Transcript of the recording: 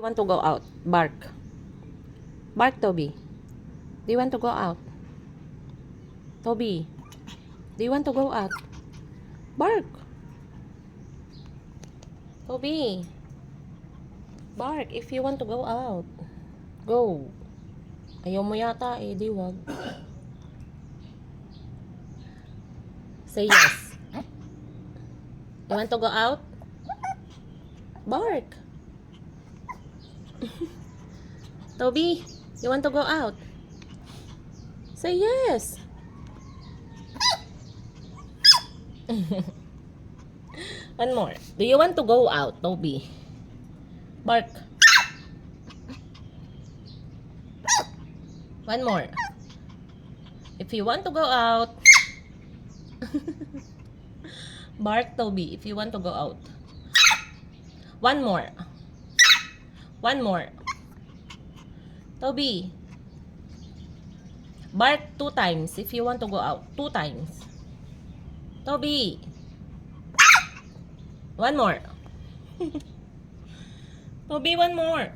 You want to go out? Bark. Bark, Toby. Do you want to go out? Toby. Do you want to go out? Bark. Toby. Bark if you want to go out. Go. Ayaw mo yata eh, di wag. Say yes. You want to go out? Bark. Toby, you want to go out? Say yes. One more. Do you want to go out, Toby? Bark. One more. If you want to go out. Bark, Toby, if you want to go out. One more. One more. Toby. Bark 2 times if you want to go out. 2 times. Toby. One more. Toby, one more.